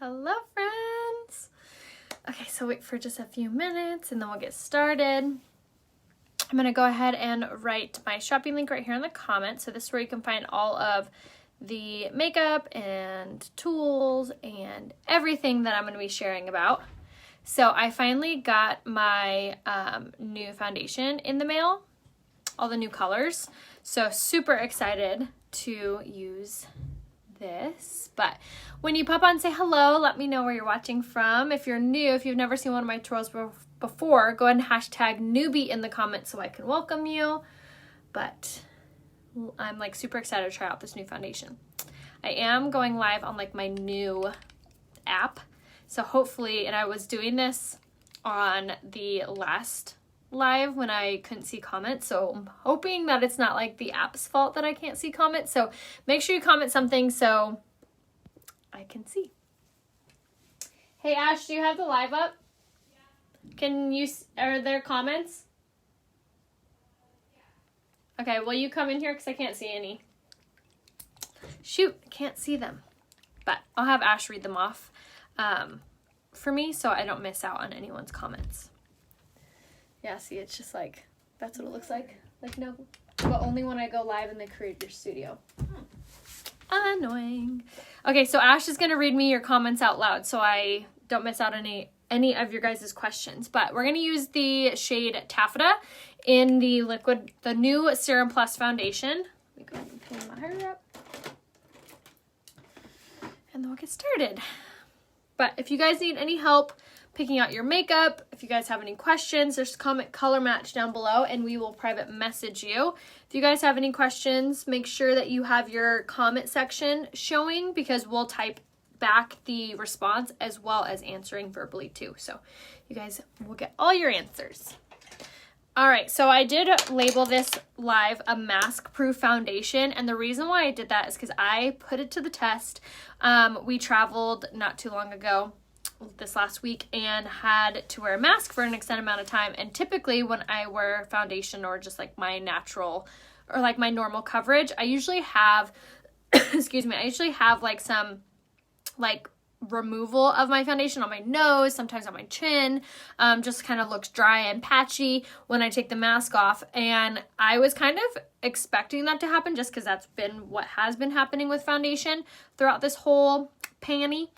Hello, friends. Okay, so wait for just a few minutes and then we'll get started. I'm going to go ahead and write my shopping link right here in the comments. So this is where you can find all of the makeup and tools and everything that I'm going to be sharing about. So I finally got my new foundation in the mail, all the new colors. So super excited to use this. But when you pop on, say hello, let me know where you're watching from. If you're new, if you've never seen one of my tutorials before, go ahead and hashtag newbie in the comments so I can welcome you. But I'm like super excited to try out this new foundation. I am going live on like my new app. So hopefully, and I was doing this on the last live when I couldn't see comments. So I'm hoping that it's not like the app's fault that I can't see comments. So make sure you comment something so I can see. Hey Ash, do you have the live up? Yeah. Can you, are there comments? Yeah. Okay, will you come in here because I can't see any. Shoot, I can't see them. But I'll have Ash read them off for me so I don't miss out on anyone's comments. Yeah, see, it's just like, that's what it looks like. Like, no, but only when I go live in the Creator Studio. Annoying. Okay, so Ash is going to read me your comments out loud so I don't miss out on any of your guys' questions. But we're going to use the shade Taffeta in the liquid, the new Serum Plus foundation. Let me go ahead and pull my hair up. And then we'll get started. But if you guys need any help picking out your makeup, if you guys have any questions, there's comment color match down below and we will private message you. If you guys have any questions, make sure that you have your comment section showing because we'll type back the response as well as answering verbally too. So you guys will get all your answers. All right, so I did label this live a mask-proof foundation, and the reason why I did that is because I put it to the test. We traveled not too long ago, this last week, and had to wear a mask for an extended amount of time, and typically when I wear foundation or just like my natural or like my normal coverage, I usually have, excuse me, I usually have like some like removal of my foundation on my nose, sometimes on my chin, just kind of looks dry and patchy when I take the mask off. And I was kind of expecting that to happen just because that's been what has been happening with foundation throughout this whole panty.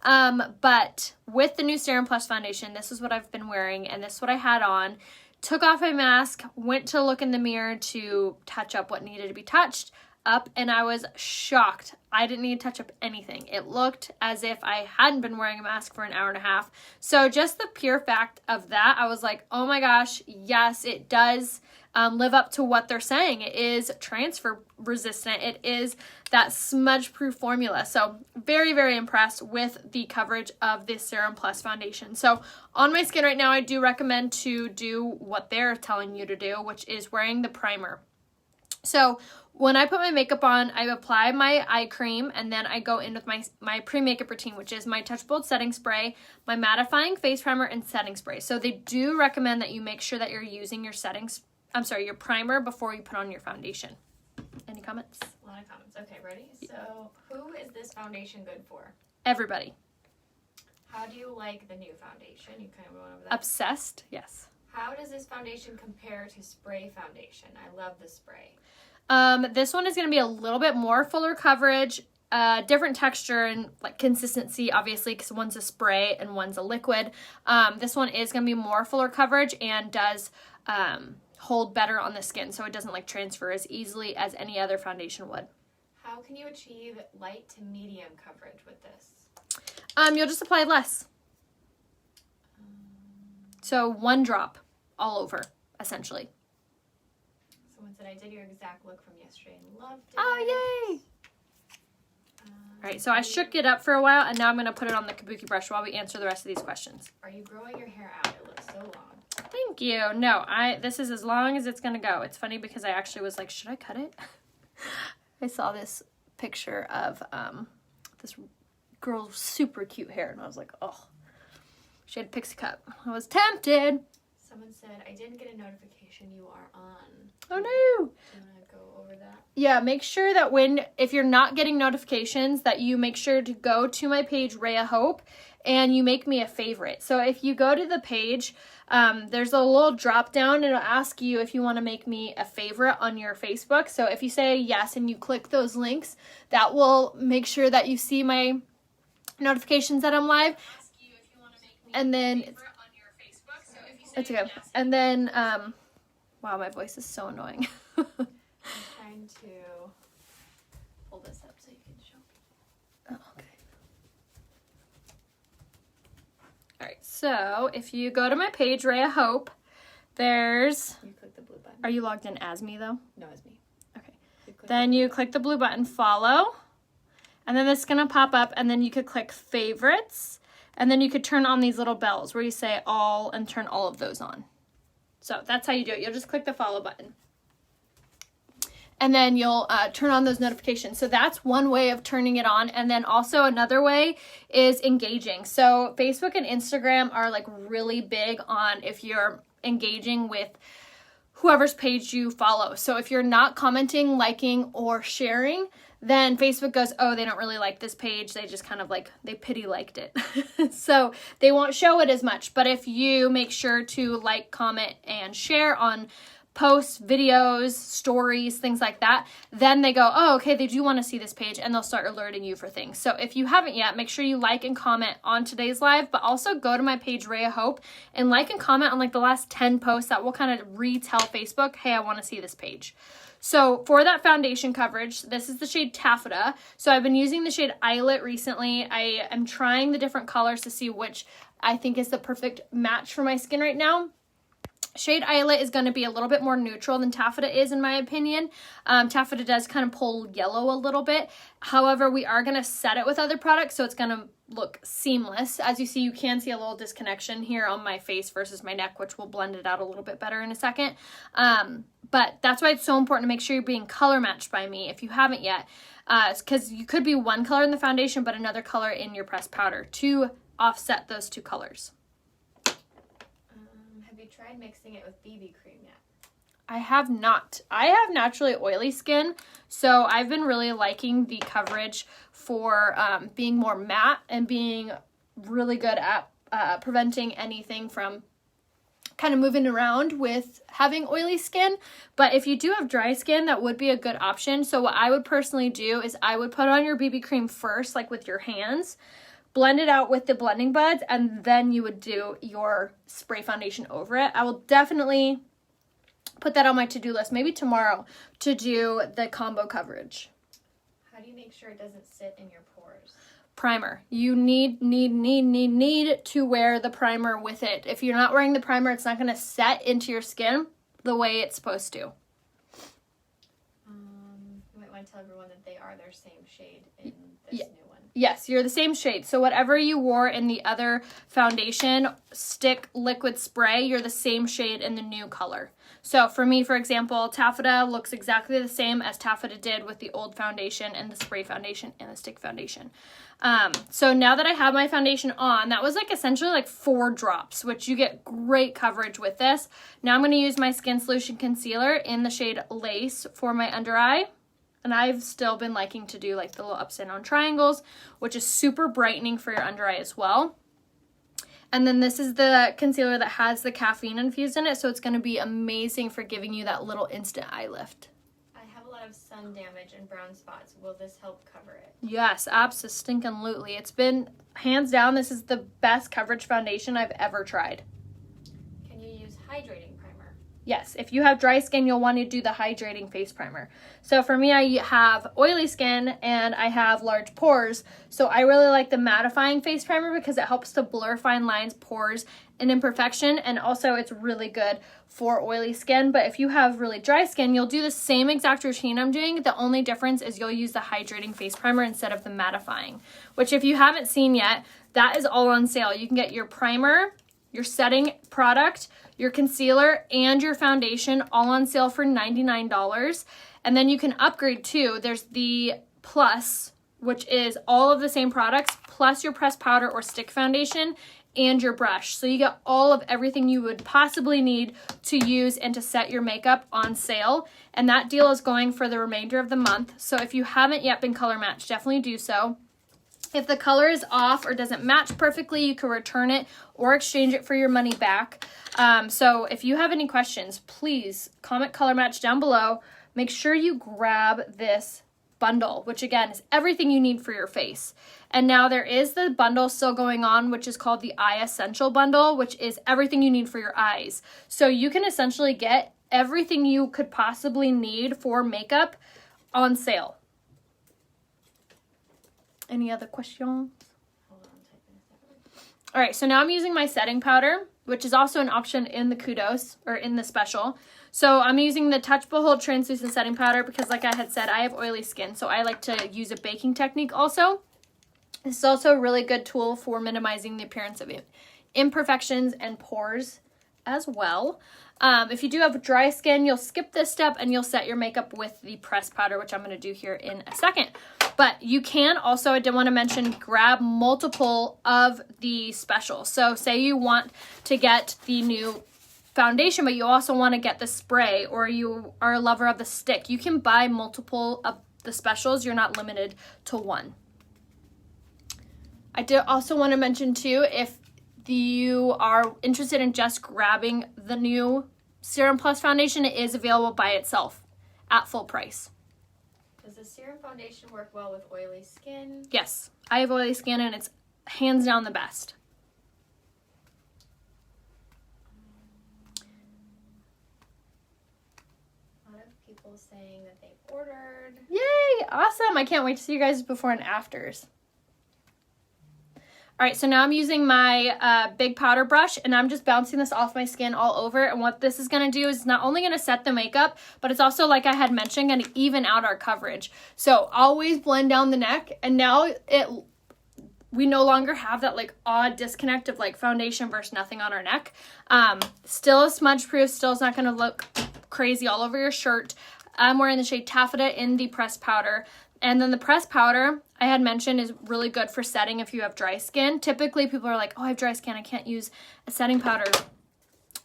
But with the new Serum Plus foundation, this is what I've been wearing and this is what I had on. Took off my mask, went to look in the mirror to touch up what needed to be touched up, and I was shocked. I didn't need to touch up anything. It looked as if I hadn't been wearing a mask for an hour and a half. So just the pure fact of that, I was like, oh my gosh, yes, it does live up to what they're saying. It is transfer resistant. It is that smudge proof formula. So very, very impressed with the coverage of this Serum Plus foundation. So on my skin right now, I do recommend to do what they're telling you to do, which is wearing the primer. So when I put my makeup on, I apply my eye cream and then I go in with my pre-makeup routine, which is my Touch Bold setting spray, my mattifying face primer, and setting spray. So they do recommend that you make sure that you're using your your primer before you put on your foundation. Any comments? A lot of comments. Okay, ready? So who is this foundation good for? Everybody. How do you like the new foundation? You kind of went over that. Obsessed? Yes. How does this foundation compare to spray foundation? I love the spray. This one is going to be a little bit more fuller coverage, different texture and like consistency, obviously, because one's a spray and one's a liquid. This one is going to be more fuller coverage and does hold better on the skin, so it doesn't like transfer as easily as any other foundation would. How can you achieve light to medium coverage with this? You'll just apply less. So one drop all over, essentially. Someone said I did your exact look from yesterday and loved it. Oh, yay! All right, so I shook it up for a while, and now I'm going to put it on the kabuki brush while we answer the rest of these questions. Are you growing your hair out? It looks so long. Thank you. No, this is as long as it's going to go. It's funny because I actually was like, should I cut it? I saw this picture of this girl's super cute hair, and I was like, oh. She had pixie cut. I was tempted. Someone said, I didn't get a notification you are on. Oh no. Do you want to go over that? Yeah, make sure that if you're not getting notifications, that you make sure to go to my page, Rhea Hope, and you make me a favorite. So if you go to the page, there's a little drop down and it'll ask you if you want to make me a favorite on your Facebook. So if you say yes and you click those links, that will make sure that you see my notifications that I'm live. And then it's okay. And then wow, my voice is so annoying. I'm trying to pull this up so you can show me. Oh, okay. All right, so if you go to my page, Rhea Hope, there's... You click the blue button. Are you logged in as me, though? No, it's me. Okay. Then you click the blue button, follow, and then this is going to pop up, and then you could click favorites, and then you could turn on these little bells where you say all and turn all of those on. So that's how you do it. You'll just click the follow button. And then you'll turn on those notifications. So that's one way of turning it on. And then also another way is engaging. So Facebook and Instagram are like really big on if you're engaging with whoever's page you follow. So if you're not commenting, liking, or sharing, then Facebook goes, oh, they don't really like this page. They just kind of like, they pity liked it. So they won't show it as much. But if you make sure to like, comment, and share on posts, videos, stories, things like that, then they go, oh, okay, they do want to see this page, and they'll start alerting you for things. So if you haven't yet, make sure you like and comment on today's live, but also go to my page, Rhea Hope, and like and comment on like the last 10 posts. That will kind of retell Facebook, hey, I want to see this page. So for that foundation coverage, this is the shade Taffeta. So I've been using the shade Eyelet recently. I am trying the different colors to see which I think is the perfect match for my skin right now. Shade Eyelet is going to be a little bit more neutral than Taffeta is, in my opinion. Taffeta does kind of pull yellow a little bit. However, we are going to set it with other products, so it's going to look seamless. As you see, you can see a little disconnection here on my face versus my neck, which will blend it out a little bit better in a second. But that's why it's so important to make sure you're being color matched by me if you haven't yet. Because you could be one color in the foundation, but another color in your pressed powder to offset those two colors. Have you tried mixing it with BB cream yet? I have not. I have naturally oily skin, so I've been really liking the coverage for being more matte and being really good at preventing anything from kind of moving around with having oily skin. But if you do have dry skin, that would be a good option. So what I would personally do is I would put on your BB cream first, like with your hands, blend it out with the blending buds, and then you would do your spray foundation over it. I will definitely put that on my to-do list, maybe tomorrow, to do the combo coverage. How do you make sure it doesn't sit in your pores? Primer. You need to wear the primer with it. If you're not wearing the primer, it's not going to set into your skin the way it's supposed to. You might want to tell everyone that they are their same shade in this new one. Yes, you're the same shade. So whatever you wore in the other foundation, stick, liquid, spray, you're the same shade in the new color. So for me, for example, Taffeta looks exactly the same as Taffeta did with the old foundation and the spray foundation and the stick foundation. So now that I have my foundation on, that was like essentially like 4 drops, which you get great coverage with this. Now I'm going to use my Skin Solution Concealer in the shade Lace for my under eye. And I've still been liking to do like the little upside down triangles, which is super brightening for your under eye as well. And then this is the concealer that has the caffeine infused in it, so it's going to be amazing for giving you that little instant eye lift. I have a lot of sun damage and brown spots. Will this help cover it? Yes, absolutely. It's been, hands down, this is the best coverage foundation I've ever tried. Can you use hydrating primer? Yes, if you have dry skin, you'll want to do the hydrating face primer. So for me, I have oily skin and I have large pores. So I really like the mattifying face primer because it helps to blur fine lines, pores, and imperfection. And also it's really good for oily skin. But if you have really dry skin, you'll do the same exact routine I'm doing. The only difference is you'll use the hydrating face primer instead of the mattifying, which if you haven't seen yet, that is all on sale. You can get your primer, your setting product, your concealer, and your foundation all on sale for $99. And then you can upgrade too. There's the Plus, which is all of the same products, plus your pressed powder or stick foundation and your brush. So you get all of everything you would possibly need to use and to set your makeup on sale. And that deal is going for the remainder of the month. So if you haven't yet been color matched, definitely do so. If the color is off or doesn't match perfectly, you can return it or exchange it for your money back. So if you have any questions, please comment color match down below. Make sure you grab this bundle, which again is everything you need for your face. And now there is the bundle still going on, which is called the Eye Essential Bundle, which is everything you need for your eyes. So you can essentially get everything you could possibly need for makeup on sale. Any other questions? All right, so now I'm using my setting powder, which is also an option in the Kudos, or in the special. So I'm using the Touch Behold Translucent Setting Powder because, like I had said, I have oily skin, so I like to use a baking technique also. This is also a really good tool for minimizing the appearance of imperfections and pores as well. If you do have dry skin, you'll skip this step and you'll set your makeup with the pressed powder, which I'm going to do here in a second. But you can also, I did want to mention, grab multiple of the specials. So say you want to get the new foundation, but you also want to get the spray, or you are a lover of the stick. You can buy multiple of the specials. You're not limited to one. I did also want to mention too, if you are interested in just grabbing the new Serum Plus foundation, it is available by itself at full price. Does the Serum foundation work well with oily skin? Yes, I have oily skin and it's hands down the best. A lot of people saying that they've ordered. Yay, awesome. I can't wait to see you guys before and afters. All right, so now I'm using my big powder brush, and I'm just bouncing this off my skin all over. And what this is going to do is not only going to set the makeup, but it's also, like I had mentioned, going to even out our coverage. So always blend down the neck, and now we no longer have that like odd disconnect of like foundation versus nothing on our neck. Still is smudge proof, still is not going to look crazy all over your shirt. I'm wearing the shade Taffeta in the pressed powder. And then the pressed powder, I had mentioned, is really good for setting if you have dry skin. Typically, people are like, oh, I have dry skin, I can't use a setting powder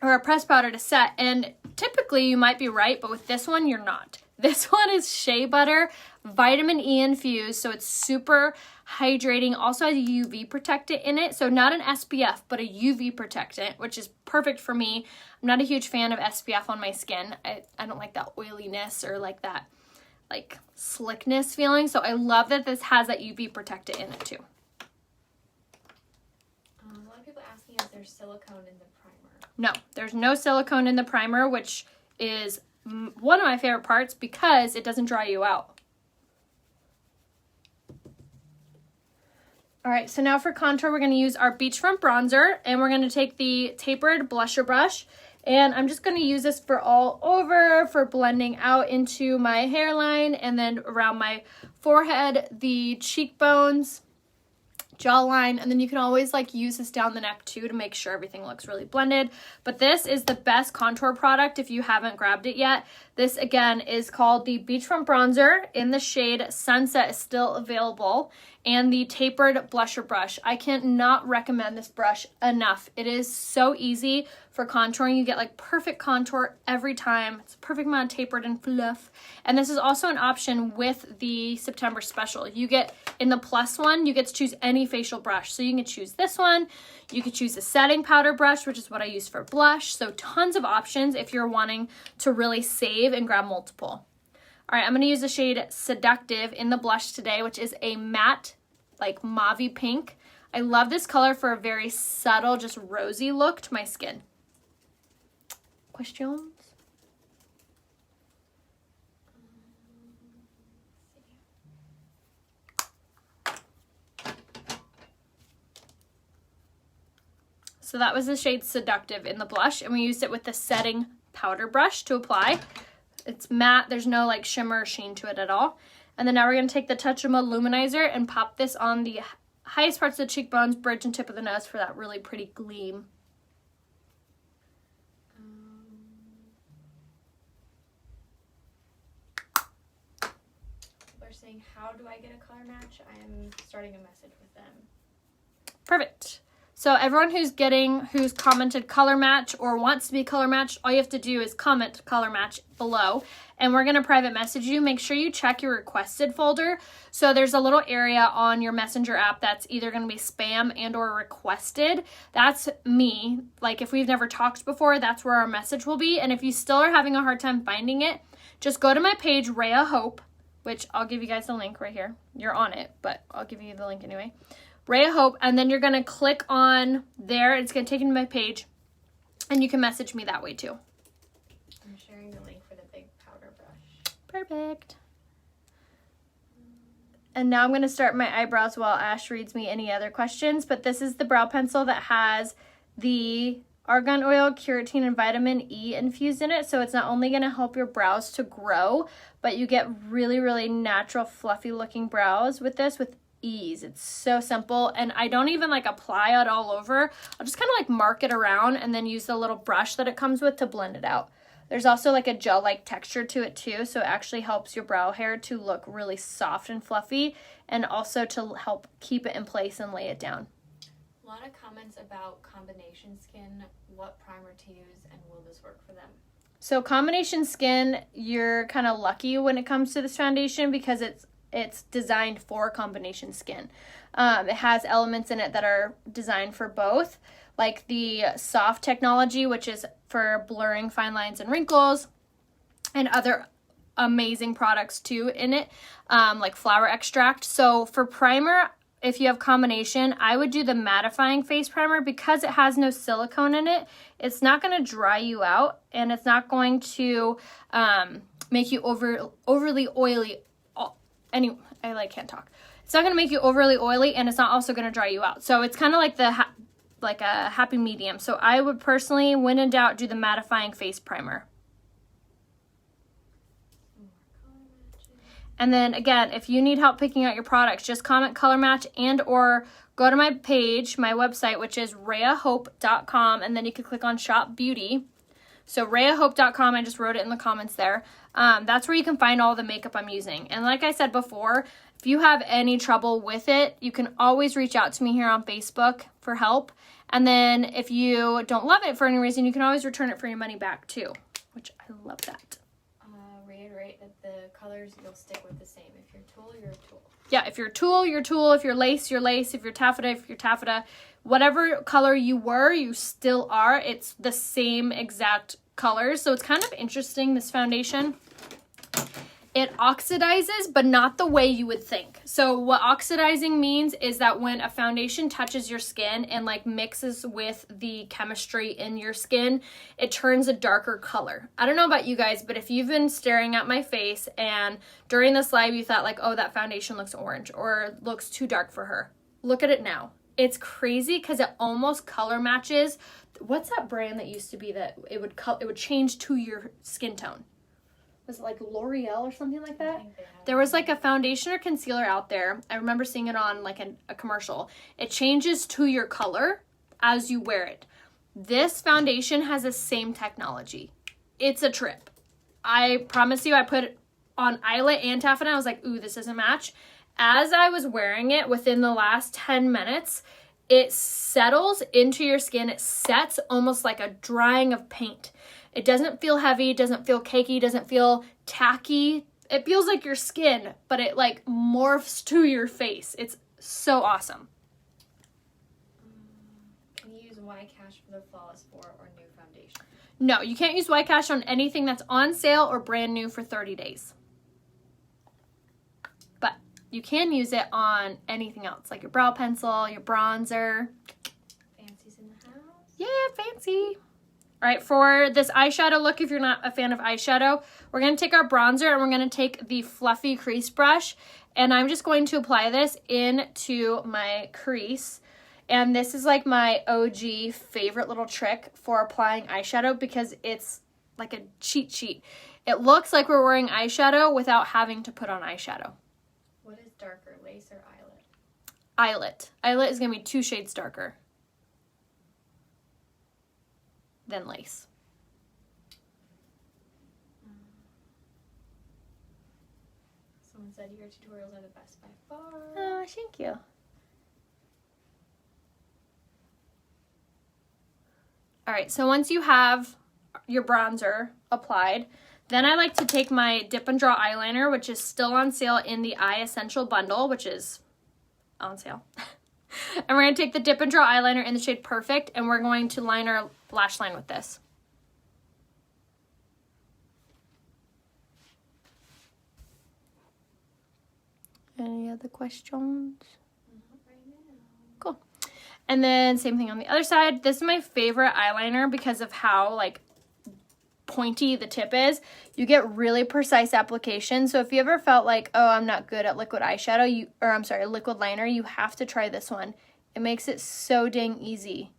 or a pressed powder to set. And typically, you might be right, but with this one, you're not. This one is shea butter, vitamin E infused, so it's super hydrating. Also has a UV protectant in it, so not an SPF, but a UV protectant, which is perfect for me. I'm not a huge fan of SPF on my skin. I don't like that oiliness or like that like slickness feeling. So I love that this has that UV protectant in it too. A lot of people asking if there's silicone in the primer. No, there's no silicone in the primer, which is one of my favorite parts because it doesn't dry you out. All right, so now for contour, we're going to use our Beachfront bronzer, and we're going to take the Tapered blusher brush. And I'm just going to use this for all over, for blending out into my hairline and then around my forehead, the cheekbones, jawline, and then you can always like use this down the neck too to make sure everything looks really blended. But this is the best contour product if you haven't grabbed it yet. This again is called the Beachfront bronzer in the shade Sunset, is still available, and the Tapered blusher brush. I cannot recommend this brush enough. It is so easy for contouring. You get like perfect contour every time. It's a perfect amount of tapered and fluff. And this is also an option with the September special. You get, in the plus one, you get to choose any facial brush. So you can choose this one. You could choose a setting powder brush, which is what I use for blush. So tons of options if you're wanting to really save and grab multiple. All right, I'm going to use the shade Seductive in the blush today, which is a matte, like mauve pink. I love this color for a very subtle, just rosy look to my skin. Questions? So that was the shade Seductive in the blush, and we used it with the setting powder brush to apply. It's matte, there's no like shimmer or sheen to it at all. And then now we're going to take the Touch of Luminizer and pop this on the highest parts of the cheekbones, bridge, and tip of the nose for that really pretty gleam. They're saying, how do I get a color match? I am starting a message with them. Perfect. So everyone who's commented color match or wants to be color matched, all you have to do is comment color match below, and we're going to private message you. Make sure you check your requested folder. So there's a little area on your Messenger app that's either going to be spam and or requested. That's me. Like if we've never talked before, that's where our message will be. And if you still are having a hard time finding it, just go to my page, Rhea Hope, which I'll give you guys the link right here. You're on it, but I'll give you the link anyway. Rhea Hope, and then you're going to click on there. It's going to take you to my page, and you can message me that way too. I'm sharing the link for the big powder brush. Perfect. And now I'm going to start my eyebrows while Ash reads me any other questions, but this is the brow pencil that has the argan oil, keratin, and vitamin E infused in it, so it's not only going to help your brows to grow, but you get really, really natural, fluffy looking brows with this with ease. It's so simple, and I don't even like apply it all over. I'll just kind of like mark it around and then use the little brush that it comes with to blend it out. There's also like a gel-like texture to it too, so it actually helps your brow hair to look really soft and fluffy, and also to help keep it in place and lay it down. A lot of comments about combination skin, what primer to use, and will this work for them? So combination skin, you're kind of lucky when it comes to this foundation because it's designed for combination skin. It has elements in it that are designed for both, like the soft technology, which is for blurring fine lines and wrinkles, and other amazing products too in it, like flower extract. So for primer, if you have combination, I would do the mattifying face primer because it has no silicone in it. It's not going to dry you out, and it's not going to make you overly oily. Anyway, I can't talk. It's not going to make you overly oily, and it's not also going to dry you out. So it's kind of like like a happy medium. So I would personally, when in doubt, do the mattifying face primer. And then again, if you need help picking out your products, just comment color match and or go to my page, my website, which is rheahope.com, and then you can click on Shop Beauty. So rheahope.com, I just wrote it in the comments there. That's where you can find all the makeup I'm using. And like I said before, if you have any trouble with it, you can always reach out to me here on Facebook for help. And then if you don't love it for any reason, you can always return it for your money back too, which I love that. Reiterate that the colors you'll stick with the same. If you're tulle, you're tulle. Yeah, if you're tulle, you're tulle. If you're lace, you're lace. If you're taffeta. Whatever color you were, you still are. It's the same exact colors. So it's kind of interesting, this foundation. It oxidizes, but not the way you would think. So what oxidizing means is that when a foundation touches your skin and like mixes with the chemistry in your skin, it turns a darker color. I don't know about you guys, but if you've been staring at my face and during this live you thought like, oh, that foundation looks orange or looks too dark for her, look at it now. It's crazy because it almost color matches. What's that brand that used to be that it would change to your skin tone? Was it like L'Oreal or something like that? There was like a foundation or concealer out there. I remember seeing it on like a commercial. It changes to your color as you wear it. This foundation has the same technology. It's a trip. I promise you, I put it on eyelet and taffeta. I was like, ooh, this doesn't match. As I was wearing it within the last 10 minutes, it settles into your skin. It sets almost like a drying of paint. It doesn't feel heavy, doesn't feel cakey, doesn't feel tacky. It feels like your skin, but it like morphs to your face. It's so awesome. Can you use Y-Cash for the Flawless 4 or new foundation? No, you can't use Y-Cash on anything that's on sale or brand new for 30 days. But you can use it on anything else, like your brow pencil, your bronzer. Fancy's in the house. Yeah, fancy. All right, for this eyeshadow look, if you're not a fan of eyeshadow, we're going to take our bronzer and we're going to take the fluffy crease brush, and I'm just going to apply this into my crease. And this is like my OG favorite little trick for applying eyeshadow because it's like a cheat sheet. It looks like we're wearing eyeshadow without having to put on eyeshadow. What is darker, lace or eyelet? Eyelet. Eyelet is going to be 2 shades darker than lace. Someone said your tutorials are the best by far. Oh, thank you. All right, so once you have your bronzer applied, then I like to take my Dip and Draw eyeliner, which is still on sale in the Eye Essential bundle, which is on sale. And we're going to take the Dip and Draw eyeliner in the shade Perfect, and we're going to line our lash line with this. Any other questions? Cool. And then same thing on the other side. This is my favorite eyeliner because of how like pointy the tip is. You get really precise application. So if you ever felt like, oh, I'm not good at liquid eyeshadow, liquid liner, you have to try this one. It makes it so dang easy.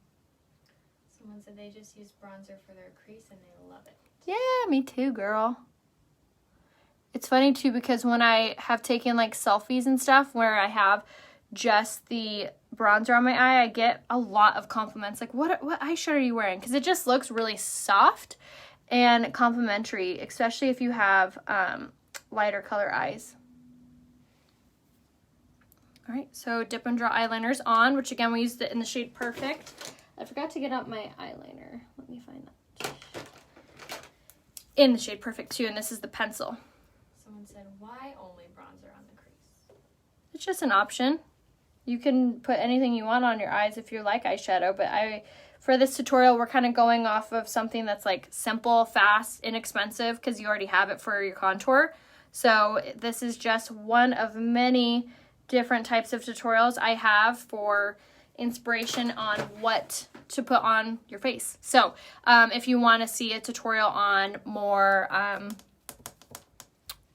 Someone said they just use bronzer for their crease and they love it. Yeah, me too, girl. It's funny too because when I have taken like selfies and stuff where I have just the bronzer on my eye, I get a lot of compliments like, what eyeshadow are you wearing? Because it just looks really soft and complimentary, especially if you have lighter color eyes. All right, so Dip and Draw eyeliner's on, which again, we used it in the shade Perfect. I forgot to get out my eyeliner. Let me find that. In the shade Perfect too, and this is the pencil. Someone said, why only bronzer on the crease? It's just an option. You can put anything you want on your eyes if you like eyeshadow, but for this tutorial, we're kind of going off of something that's like simple, fast, inexpensive, because you already have it for your contour. So this is just one of many different types of tutorials I have for inspiration on what to put on your face. So if you want to see a tutorial on more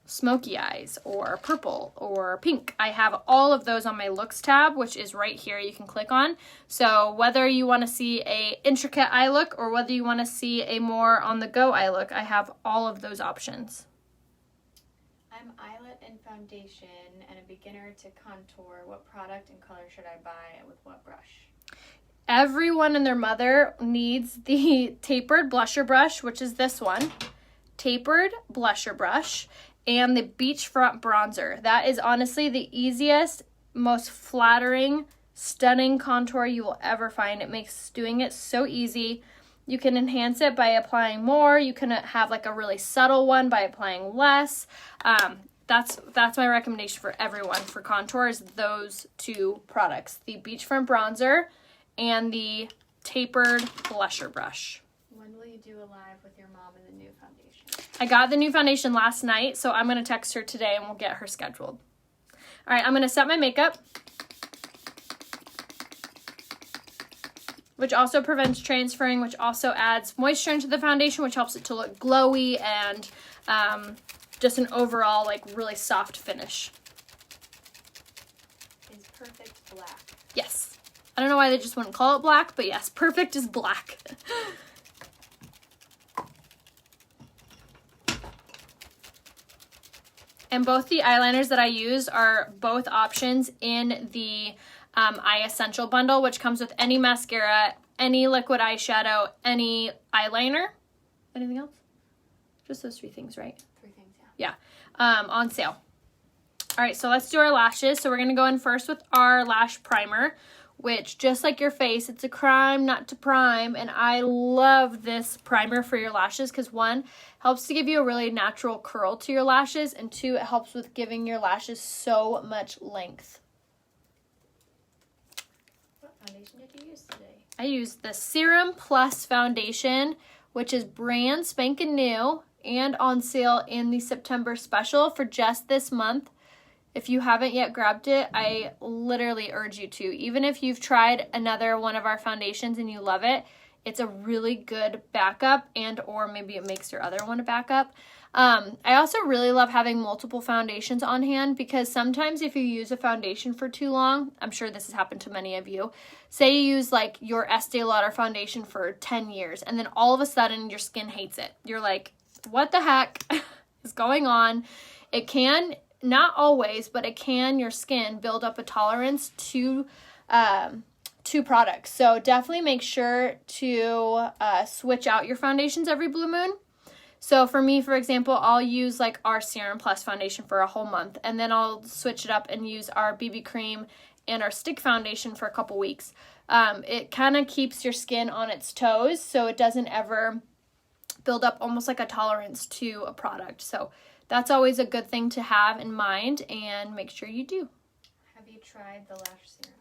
smoky eyes or purple or pink, I have all of those on my looks tab, which is right here. You can click on. So whether you want to see a intricate eye look or whether you want to see a more on the go eye look, I have all of those options. I'm eyelet and foundation and a beginner to contour. What product and color should I buy and with what brush? Everyone and their mother needs the Tapered blusher brush, which is this one. Tapered blusher brush. And the Beachfront bronzer. That is honestly the easiest, most flattering, stunning contour you will ever find. It makes doing it so easy. You can enhance it by applying more. You can have like a really subtle one by applying less. That's my recommendation for everyone for contour is those two products. The Beachfront bronzer and the Tapered blusher brush. When will you do a live with your mom and the new foundation? I got the new foundation last night, so I'm going to text her today and we'll get her scheduled. All right, I'm going to set my makeup, which also prevents transferring, which also adds moisture into the foundation, which helps it to look glowy and just an overall like really soft finish. Is Perfect black? Yes. I don't know why they just wouldn't call it black, but yes, Perfect is black. And both the eyeliners that I use are both options in the Eye Essential bundle, which comes with any mascara, any liquid eyeshadow, any eyeliner. Anything else? Just those three things, right? 3 things, yeah. Yeah, on sale. All right, so let's do our lashes. So we're going to go in first with our lash primer, which just like your face, it's a crime not to prime. And I love this primer for your lashes because 1, helps to give you a really natural curl to your lashes, and 2, it helps with giving your lashes so much length. What foundation did you use today? I used the Serum Plus foundation, which is brand spanking new and on sale in the September special for just this month. If you haven't yet grabbed it, I literally urge you to. Even if you've tried another one of our foundations and you love it, it's a really good backup, and or maybe it makes your other one a backup. I also really love having multiple foundations on hand because sometimes if you use a foundation for too long, I'm sure this has happened to many of you, say you use like your Estee Lauder foundation for 10 years and then all of a sudden your skin hates it. You're like, what the heck is going on? It can, not always, but it can, your skin build up a tolerance to products. So definitely make sure to switch out your foundations every blue moon. So for me, for example, I'll use like our Serum Plus foundation for a whole month, and then I'll switch it up and use our BB cream and our stick foundation for a couple weeks. It kind of keeps your skin on its toes so it doesn't ever build up almost like a tolerance to a product. So that's always a good thing to have in mind, and make sure you do. Have you tried the Lash Serum?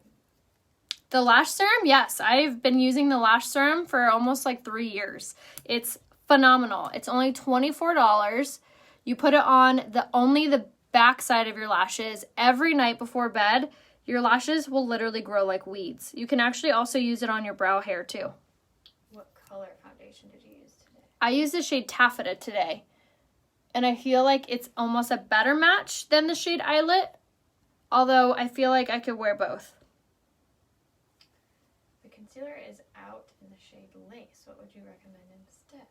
The Lash Serum? Yes, I've been using the Lash Serum for almost like 3 years. It's phenomenal. It's only $24. You put it on only the back side of your lashes every night before bed. Your lashes will literally grow like weeds. You can actually also use it on your brow hair too. What color foundation did you use today? I used the shade Tapered today. And I feel like it's almost a better match than the shade Eyelet. Although I feel like I could wear both. The concealer is out in the shade Lace. What would you recommend instead?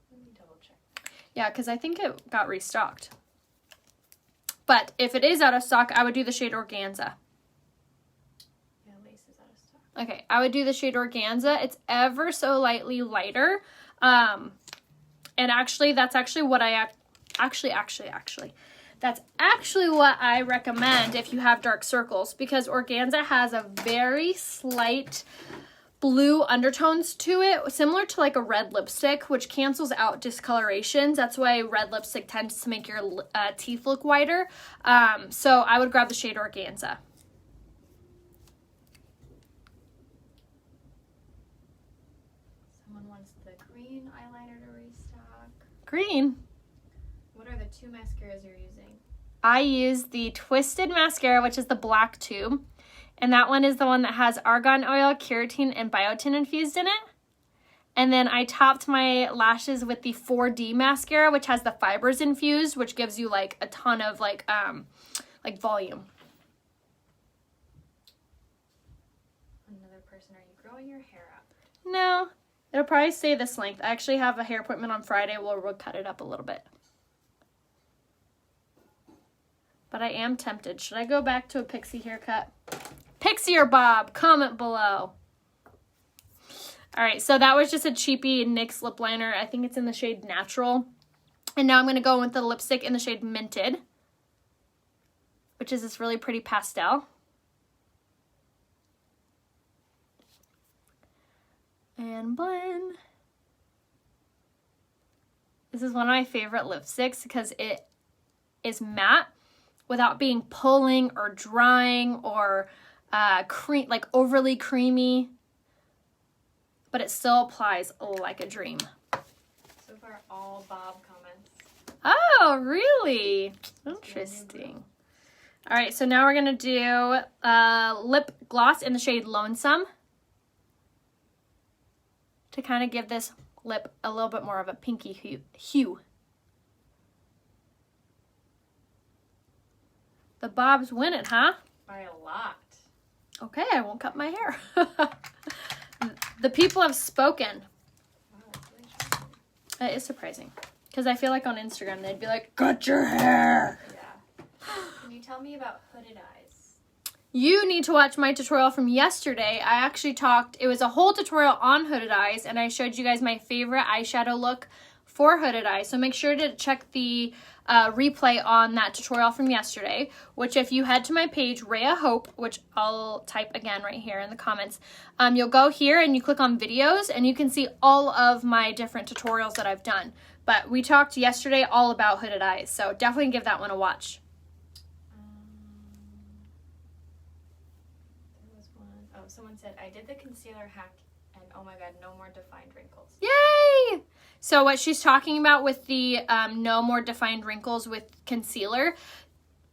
Let me double check. Yeah, because I think it got restocked. But if it is out of stock, I would do the shade Organza. Yeah, Lace is out of stock. Okay, I would do the shade Organza. It's ever so lightly lighter. And actually, that's actually what I... That's actually what I recommend if you have dark circles, because Organza has a very slight blue undertones to it, similar to like a red lipstick, which cancels out discolorations. That's why red lipstick tends to make your teeth look whiter. So I would grab the shade Organza. Someone wants the green eyeliner to restock. Green. What are the 2 mascaras you're using? I use the Twisted Mascara, which is the black tube. And that one is the one that has argan oil, keratin, and biotin infused in it. And then I topped my lashes with the 4D mascara, which has the fibers infused, which gives you like a ton of like volume. Another person, are you growing your hair out? No, it'll probably stay this length. I actually have a hair appointment on Friday where we'll cut it up a little bit. But I am tempted. Should I go back to a pixie haircut? Pixie or bob? Comment below. All right, so that was just a cheapy NYX lip liner. I think it's in the shade Natural. And now I'm going to go with the lipstick in the shade Minted, which is this really pretty pastel. And blend. This is one of my favorite lipsticks because it is matte without being pulling or drying or overly creamy, but it still applies like a dream. So far, all Bob comments. Oh, really? Interesting. All right, so now we're gonna do lip gloss in the shade Lonesome to kind of give this lip a little bit more of a pinky hue. The Bobs win it, huh? By a lot. Okay, I won't cut my hair. The people have spoken. Wow, that's really interesting. It is surprising. Because I feel like on Instagram they'd be like, cut your hair! Yeah. Can you tell me about hooded eyes? You need to watch my tutorial from yesterday. I actually it was a whole tutorial on hooded eyes, and I showed you guys my favorite eyeshadow look for hooded eyes. So make sure to check the replay on that tutorial from yesterday, which if you head to my page, Rhea Hope, which I'll type again right here in the comments, you'll go here and you click on videos and you can see all of my different tutorials that I've done. But we talked yesterday all about hooded eyes, so definitely give that one a watch. There was one. Oh, someone said, I did the concealer hack and oh my god, no more defined wrinkles. Yay! So what she's talking about with the no more defined wrinkles with concealer,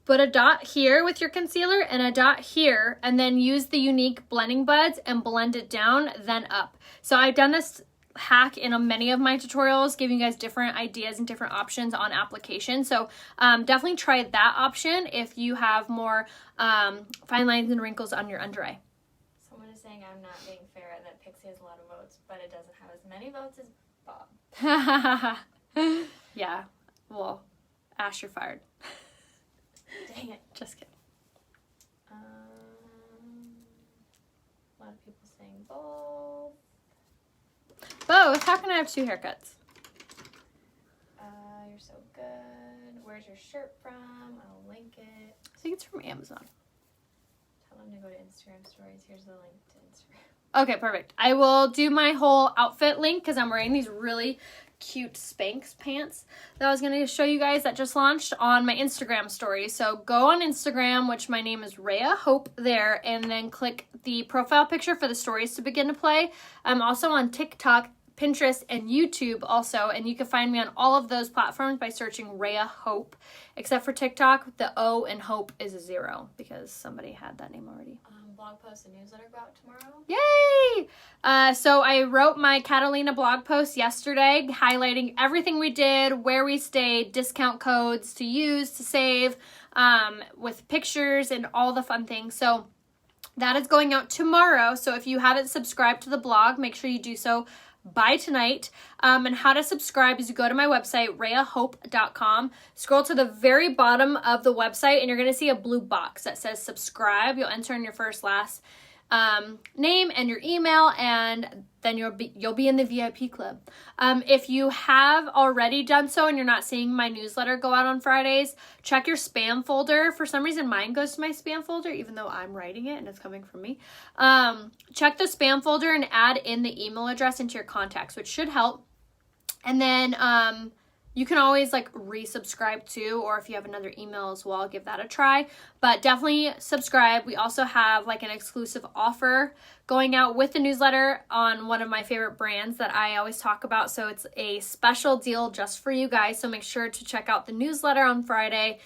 put a dot here with your concealer and a dot here, and then use the unique blending buds and blend it down, then up. So I've done this hack in many of my tutorials, giving you guys different ideas and different options on application. So definitely try that option if you have more fine lines and wrinkles on your under eye. Someone is saying I'm not being fair, that Pixie has a lot of votes, but it doesn't have as many votes as Bob. Yeah, well, Ash, you're fired. Dang it. Just kidding. A lot of people saying both. Both? How can I have 2 haircuts? You're so good. Where's your shirt from? I'll link it. I think it's from Amazon. Tell wanting to go to Instagram stories, here's the link to Instagram. Okay, perfect. I will do my whole outfit link because I'm wearing these really cute Spanx pants that I was going to show you guys that just launched on my Instagram story. So go on Instagram, which my name is Rhea Hope there, and then click the profile picture for the stories to begin to play. I'm also on TikTok, Pinterest, and YouTube also, and you can find me on all of those platforms by searching Rhea Hope, except for TikTok, the O in Hope is a 0 because somebody had that name already. Blog post and newsletter go out tomorrow. Yay! So I wrote my Catalina blog post yesterday highlighting everything we did, where we stayed, discount codes to use, to save, with pictures and all the fun things. So that is going out tomorrow. So if you haven't subscribed to the blog, make sure you do so by tonight. And how to subscribe is you go to my website, rheahope.com, scroll to the very bottom of the website, and you're going to see a blue box that says subscribe. You'll enter in your first, last name and your email, and then you'll be in the VIP club. If you have already done so and you're not seeing my newsletter go out on Fridays, check your spam folder. For some reason, mine goes to my spam folder, even though I'm writing it and it's coming from me. Check the spam folder and add in the email address into your contacts, which should help. And then you can always like resubscribe too, or if you have another email as well, give that a try. But definitely subscribe. We also have like an exclusive offer going out with the newsletter on one of my favorite brands that I always talk about. So it's a special deal just for you guys. So make sure to check out the newsletter on Friday.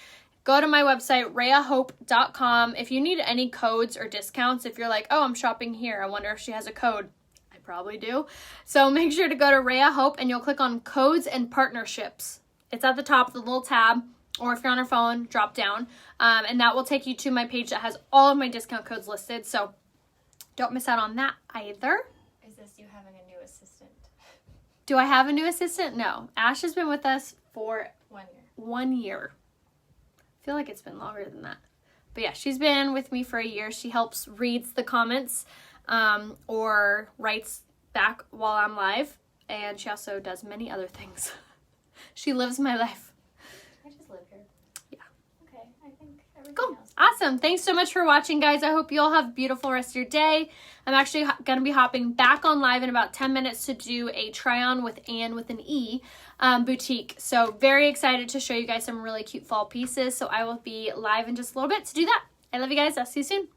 Go to my website, rheahope.com. If you need any codes or discounts, if you're like, oh, I'm shopping here, I wonder if she has a code. Probably do. So make sure to go to Rhea Hope and you'll click on codes and partnerships. It's at the top of the little tab, or if you're on your phone, drop down. And that will take you to my page that has all of my discount codes listed. So don't miss out on that either. Is this you having a new assistant? Do I have a new assistant? No. Ash has been with us for 1 year. 1 year. I feel like it's been longer than that. But yeah, she's been with me for a year. She helps reads the comments or writes back while I'm live, and she also does many other things. She lives my life. I just live here. Yeah. Okay, I think everything Cool. else. Awesome. Thanks so much for watching, guys. I hope you all have a beautiful rest of your day. I'm actually going to be hopping back on live in about 10 minutes to do a try-on with Anne with an E boutique. So very excited to show you guys some really cute fall pieces. So I will be live in just a little bit to do that. I love you guys. I'll see you soon.